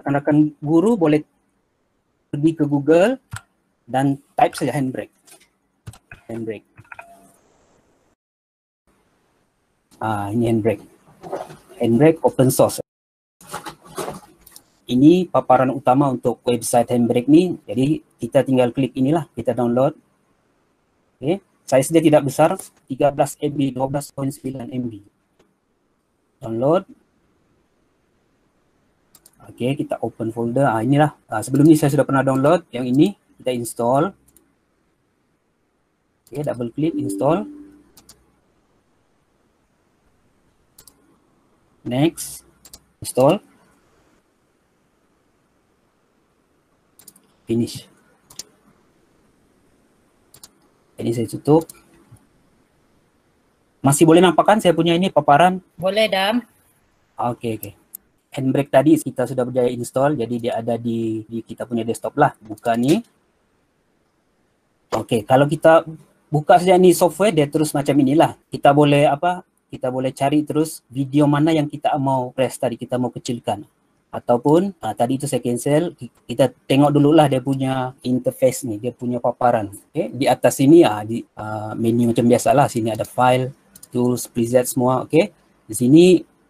Rakan-rakan guru boleh pergi ke Google dan type saja Handbrake. Handbrake. Ini Handbrake. Handbrake open source. Ini paparan utama untuk website Handbrake ni. Jadi kita tinggal klik inilah, kita download. Okay. Size dia tidak besar, 13 MB, 12.9 MB. Download. Okay, kita open folder. Inilah. Sebelum ni saya sudah pernah download. Yang ini kita install. Okay, double klik install. Next, install. Finish. Ini saya tutup. Masih boleh nampak kan saya punya ini paparan? Boleh, Dam. Oke. Handbrake tadi kita sudah berjaya install, jadi dia ada di kita punya desktop lah. Buka ni. Oke, kalau kita buka saja ni software, dia terus macam inilah. Kita boleh kita boleh cari terus video mana yang kita mau press tadi, kita mau kecilkan. Ataupun tadi itu saya cancel, kita tengok dululah dia punya interface ni, dia punya paparan. Okay. Di atas sini di menu macam biasalah, sini ada file, tools, preset semua. Okay. Di sini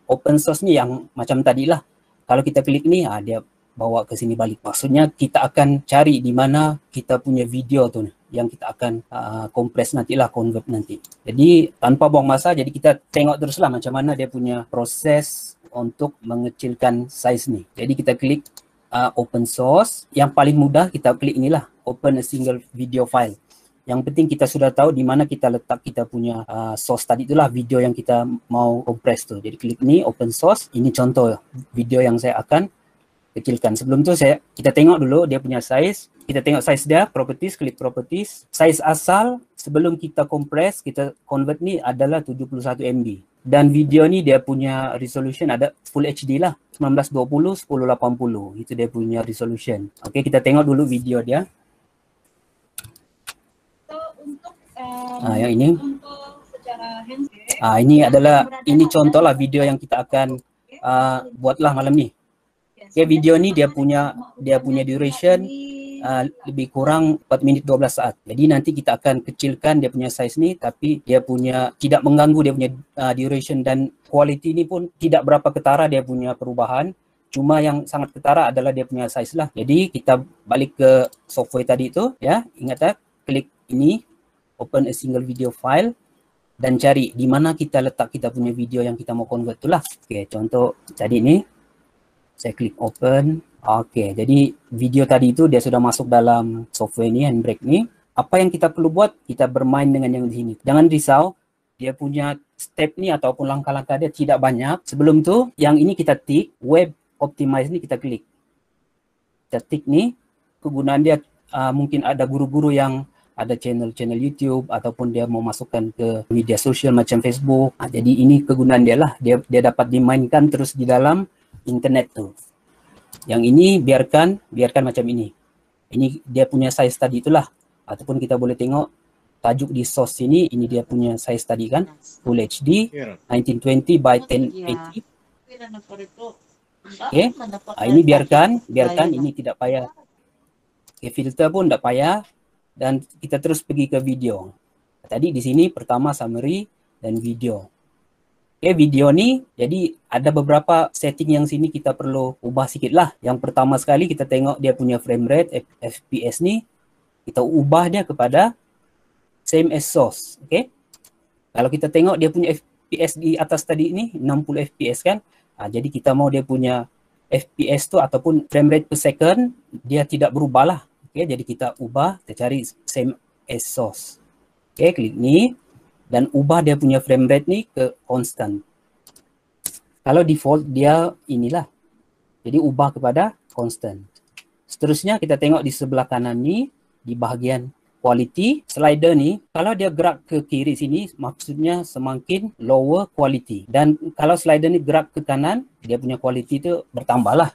open source ni yang macam tadi lah. Kalau kita klik ni, dia bawa ke sini balik. Maksudnya kita akan cari di mana kita punya video tu yang kita akan compress nantilah, convert nanti. Jadi tanpa buang masa, jadi kita tengok teruslah macam mana dia punya proses untuk mengecilkan size ni. Jadi kita klik open source. Yang paling mudah kita klik inilah, open a single video file. Yang penting kita sudah tahu di mana kita letak kita punya source tadi, itulah video yang kita mau compress tu. Jadi klik ni open source. Ini contoh video yang saya akan kecilkan. Sebelum tu kita tengok dulu dia punya size. Kita tengok size dia, properties, klik properties. Size asal sebelum kita compress, kita convert ni adalah 71 MB. Dan video ni dia punya resolution ada full HD lah, 1920 1080. Itu dia punya resolution. Okey, kita tengok dulu video dia. So untuk yang ini. untuk secara handbrake. Ini contohlah video yang kita akan buatlah malam ni. Okay, video ni dia punya duration lebih kurang 4 minit 12 saat. Jadi nanti kita akan kecilkan dia punya size ni, tapi dia punya tidak mengganggu dia punya duration, dan quality ni pun tidak berapa ketara dia punya perubahan. Cuma yang sangat ketara adalah dia punya size lah. Jadi kita balik ke software tadi tu ya. Ingat klik ini open a single video file dan cari di mana kita letak kita punya video yang kita mau convert tu lah. Okey, contoh tadi ni saya klik open. Okey, jadi video tadi itu dia sudah masuk dalam software ni, Handbrake ni. Apa yang kita perlu buat? Kita bermain dengan yang di sini. Jangan risau, dia punya step ni ataupun langkah-langkah dia tidak banyak. Sebelum tu, yang ini kita tik, web optimize ni kita klik. Kita tik ni, kegunaan dia mungkin ada guru-guru yang ada channel YouTube ataupun dia mau masukkan ke media sosial macam Facebook. Jadi ini kegunaan dia lah. Dia dapat dimainkan terus di dalam internet tu. Yang ini biarkan macam ini. Ini dia punya size tadi itulah. Ataupun kita boleh tengok tajuk di source ini dia punya size tadi kan. Full HD 1920 by 1080. Okey. Ini biarkan ini tidak payah. Okay, filter pun tidak payah, dan kita terus pergi ke video. Tadi di sini pertama summary dan video. Okay, video ni jadi ada beberapa setting yang sini kita perlu ubah sikit lah. Yang pertama sekali kita tengok dia punya frame rate, FPS ni. Kita ubah dia kepada same as source. Okay. Kalau kita tengok dia punya FPS di atas tadi ni 60 FPS kan. Jadi kita mau dia punya FPS tu ataupun frame rate per second dia tidak berubah lah. Okay, jadi kita ubah, kita cari same as source. Okay, klik ni. Dan ubah dia punya frame rate ni ke constant. Kalau default dia inilah. Jadi ubah kepada constant. Seterusnya kita tengok di sebelah kanan ni, di bahagian quality, slider ni, kalau dia gerak ke kiri sini, maksudnya semakin lower quality. Dan kalau slider ni gerak ke kanan, dia punya quality tu bertambah lah.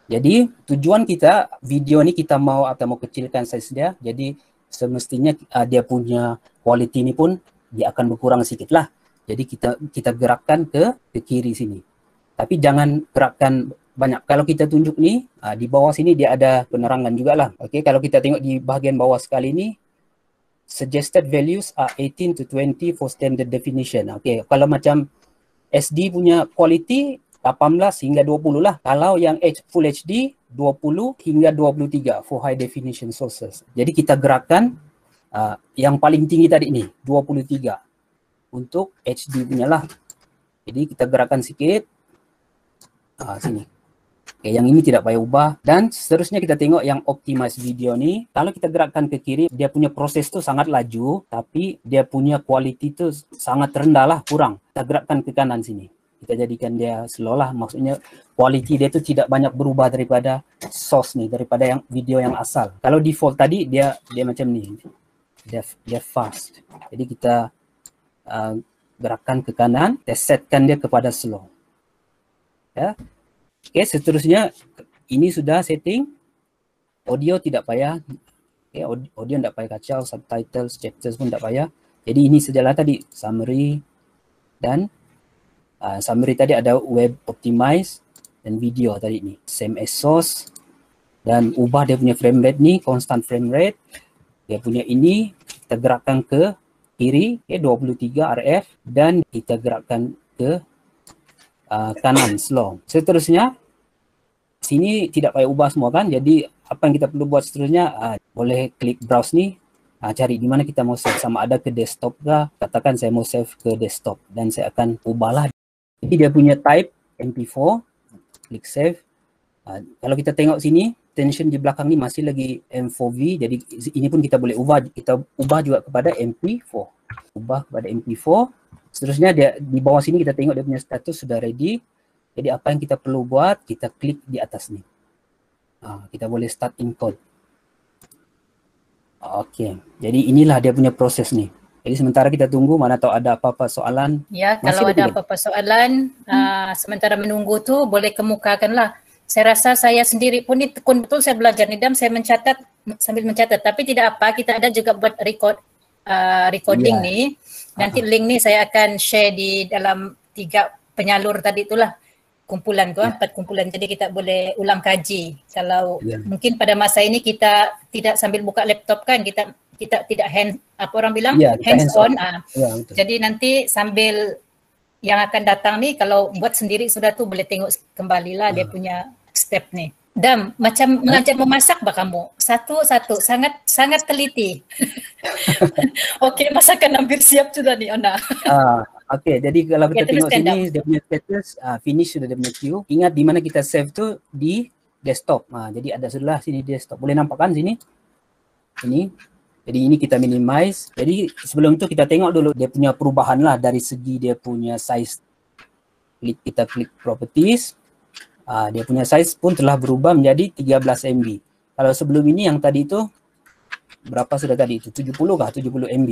Jadi tujuan kita, video ni kita mau kecilkan size dia. Jadi semestinya dia punya quality ni pun dia akan berkurang sedikit lah. Jadi kita gerakkan ke kiri sini. Tapi jangan gerakkan banyak. Kalau kita tunjuk ni, di bawah sini dia ada penerangan juga lah. Okay, kalau kita tengok di bahagian bawah sekali ni, suggested values are 18 to 20 for standard definition. Okay, kalau macam SD punya quality 18 hingga 20 lah. Kalau yang Full HD 20 hingga 23 for high definition sources. Jadi kita gerakkan yang paling tinggi tadi ni 23 untuk HD punya lah. Jadi kita gerakkan sikit sini. Okay, yang ini tidak payah ubah. Dan seterusnya kita tengok yang optimize video ni. Kalau kita gerakkan ke kiri, dia punya proses tu sangat laju, tapi dia punya quality tu sangat rendah lah, kurang. Kita gerakkan ke kanan sini. Kita jadikan dia slow lah. Maksudnya quality dia tu tidak banyak berubah daripada source ni, daripada yang video yang asal. Kalau default tadi dia macam ni. Dia fast. Jadi kita gerakkan ke kanan, kita setkan dia kepada slow. Ya. Okay, seterusnya ini sudah setting. Audio tidak payah. Okay, audio tidak payah kacau, subtitles, chapters pun tidak payah. Jadi ini sajalah tadi summary dan summary tadi ada web optimize dan video tadi ni. Same as source dan ubah dia punya frame rate ni, constant frame rate. Dia punya ini kita gerakkan ke kiri, okay, 23 RF dan kita gerakkan ke kanan slow. Seterusnya sini tidak payah ubah semua kan. Jadi apa yang kita perlu buat seterusnya, boleh klik browse ni, cari di mana kita mau save, sama ada ke desktop ke. Katakan saya mau save ke desktop dan saya akan ubahlah. Jadi dia punya type MP4, klik save. Kalau kita tengok sini, tension di belakang ni masih lagi M4V. Jadi ini pun kita boleh ubah. Kita ubah juga kepada MP4. Ubah kepada MP4. Seterusnya dia di bawah sini kita tengok dia punya status sudah ready. Jadi apa yang kita perlu buat, kita klik di atas ni. Kita boleh start encode. Okey. Jadi inilah dia punya proses ni. Jadi sementara kita tunggu, mana tahu ada apa-apa soalan. Ya, kalau ada apa-apa soalan, sementara menunggu tu boleh kemukakanlah. Saya rasa saya sendiri pun ni tekun betul saya belajar ni, dan saya mencatat sambil mencatat. Tapi tidak apa, kita ada juga buat recording ni. Nanti link ni saya akan share di dalam 3 penyalur tadi itulah, kumpulan tu, 4 kumpulan. Jadi kita boleh ulang kaji. Kalau mungkin pada masa ini kita tidak sambil buka laptop kan, kita tidak apa orang bilang, hands on. Jadi nanti sambil yang akan datang ni, kalau buat sendiri sudah tu boleh tengok kembalilah dia punya step ni. Dam, macam mengajar memasak bah kamu. Satu-satu, sangat teliti. Okey, masakan hampir siap sudah ni, Ona. Okey, jadi kalau kita tengok sini, dia punya status finish sudah dia punya queue. Ingat di mana kita save tu di desktop. Jadi ada sudah sini desktop. Boleh nampak kan sini? Ini. Jadi ini kita minimize. Jadi sebelum tu kita tengok dulu dia punya perubahan lah dari segi dia punya size. Kita klik properties. Dia punya size pun telah berubah menjadi 13 MB. Kalau sebelum ini yang tadi itu berapa sudah tadi itu? 70 kah? 70 MB.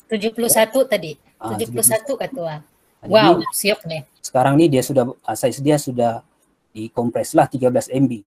71 tadi. 71 kata. Wow, siap nih. Sekarang ni dia sudah size dia sudah dikompres lah 13 MB.